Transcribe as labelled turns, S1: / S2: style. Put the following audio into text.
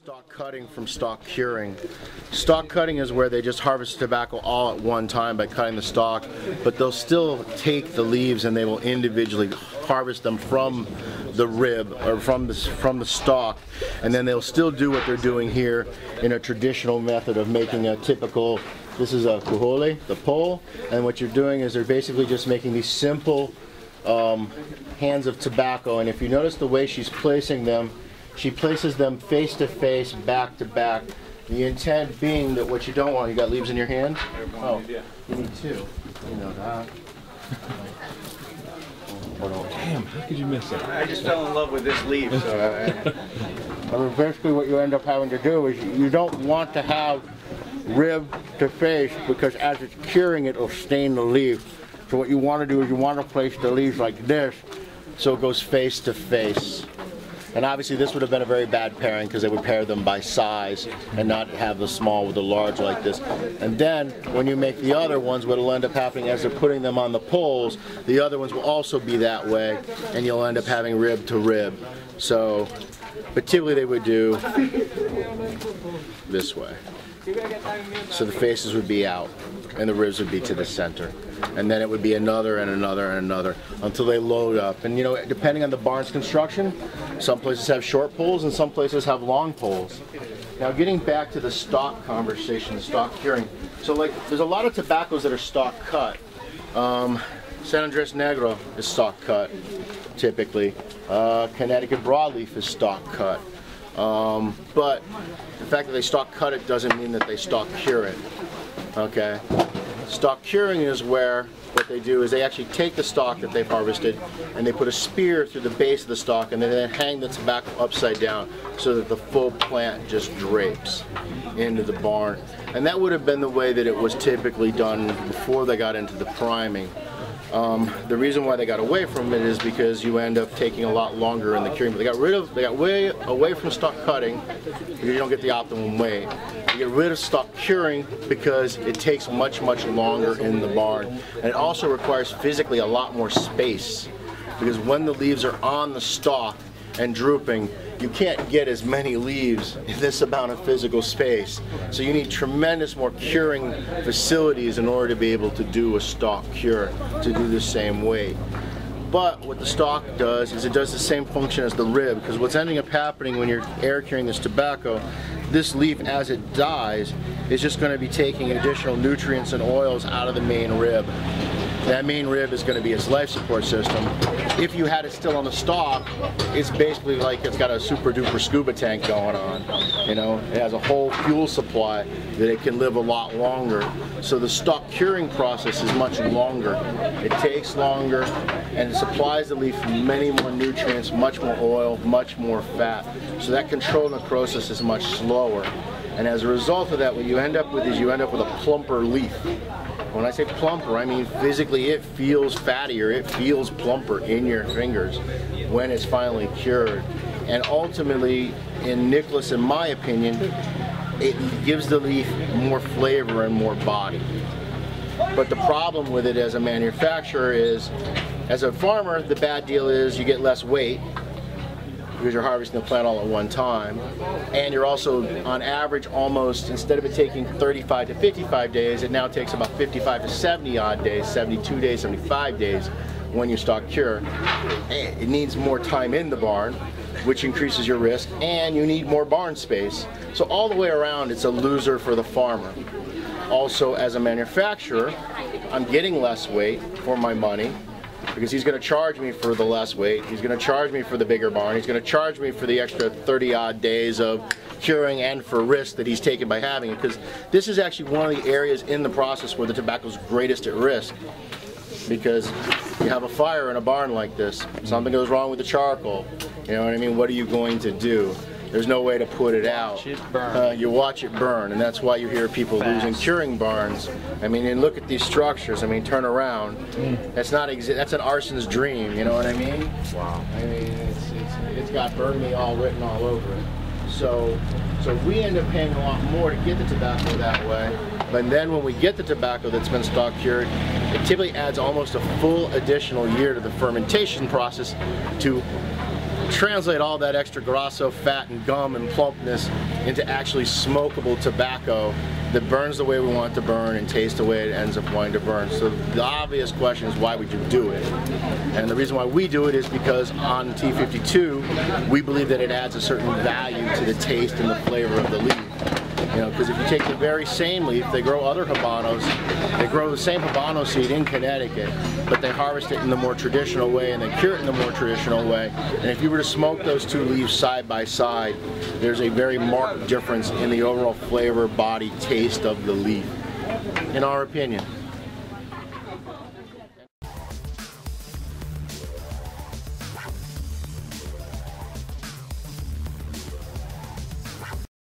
S1: Stalk cutting from stalk curing. Stalk cutting is where they just harvest tobacco all at one time by cutting the stalk, but they'll still take the leaves and they will individually harvest them from the rib or from the stalk, and then they'll still do what they're doing here in a traditional method of making a typical, this is a cujole, the pole, and what you're doing is they're basically just making these simple hands of tobacco, and if you notice the way she's placing them, she places them face to face, back to back. The intent being that what you don't want, you got leaves in your hand? Oh, you need two. You know that.
S2: Damn, how could you miss it?
S3: I just fell in love with this leaf. So
S1: basically what you end up having to do is you don't want to have rib to face, because as it's curing it will stain the leaf. So what you want to do is you want to place the leaves like this so it goes face to face. And obviously this would have been a very bad pairing because they would pair them by size and not have the small with the large like this. And then when you make the other ones, what will end up happening as they're putting them on the poles, the other ones will also be that way, and you'll end up having rib to rib. So, but typically they would do this way. So the faces would be out and the ribs would be to the center. And then it would be another and another and another until they load up. And you know, depending on the barn's construction, some places have short poles and some places have long poles. Now getting back to the stalk conversation, the stalk curing. So like, there's a lot of tobaccos that are stalk cut. San Andres Negro is stalk cut, typically. Connecticut broadleaf is stalk cut. But the fact that they stalk cut it doesn't mean that they stalk cure it. Okay? Stalk curing is where what they do is they actually take the stalk that they've harvested and they put a spear through the base of the stalk and they then hang the tobacco upside down so that the full plant just drapes into the barn. And that would have been the way that it was typically done before they got into the priming. The reason why they got away from it is because you end up taking a lot longer in the curing. But they got way away from stalk cutting because you don't get the optimum weight. You get rid of stalk curing because it takes much longer in the barn, and it also requires physically a lot more space, because when the leaves are on the stalk and drooping, you can't get as many leaves in this amount of physical space. So you need tremendous more curing facilities in order to be able to do a stalk cure, to do the same weight. But what the stalk does is it does the same function as the rib, because what's ending up happening when you're air curing this tobacco, this leaf as it dies is just going to be taking additional nutrients and oils out of the main rib. That main rib is going to be its life support system. If you had it still on the stalk, it's basically like it's got a super duper scuba tank going on. You know, it has a whole fuel supply that it can live a lot longer. So the stalk curing process is much longer. It takes longer and it supplies the leaf many more nutrients, much more oil, much more fat. So that control necrosis is much slower. And as a result of that, what you end up with is you end up with a plumper leaf. When I say plumper, I mean physically it feels fattier, it feels plumper in your fingers when it's finally cured. And ultimately, in Nicholas, in my opinion, it gives the leaf more flavor and more body. But the problem with it as a manufacturer is, as a farmer, the bad deal is you get less weight, because you're harvesting the plant all at one time, and you're also on average almost, instead of it taking 35 to 55 days, it now takes about 55 to 70 odd days, 72 days, 75 days when you stalk cure. It needs more time in the barn, which increases your risk, and you need more barn space. So all the way around it's a loser for the farmer. Also, as a manufacturer, I'm getting less weight for my money, because he's going to charge me for the less weight, he's going to charge me for the bigger barn, he's going to charge me for the extra 30 odd days of curing and for risk that he's taken by having it, because this is actually one of the areas in the process where the tobacco's greatest at risk. Because you have a fire in a barn like this, something goes wrong with the charcoal, you know what I mean, what are you going to do? There's no way to put it out. You watch it burn, and that's why you hear people losing curing barns. I mean, and look at these structures. I mean, turn around. That's not that's an arson's dream. You know what I mean? Wow. I mean, it's got "burn me" all written all over it. So we end up paying a lot more to get the tobacco that way. But then when we get the tobacco that's been stalk cured, it typically adds almost a full additional year to the fermentation process to translate all that extra grasso fat and gum and plumpness into actually smokable tobacco that burns the way we want it to burn and tastes the way it ends up wanting to burn. So the obvious question is, why would you do it? And the reason why we do it is because on T52, we believe that it adds a certain value to the taste and the flavor of the leaf. You know, because if you take the very same leaf, they grow other Habanos, they grow the same Habano seed in Connecticut, but they harvest it in the more traditional way and they cure it in the more traditional way. And if you were to smoke those two leaves side by side, there's a very marked difference in the overall flavor, body, taste of the leaf, in our opinion.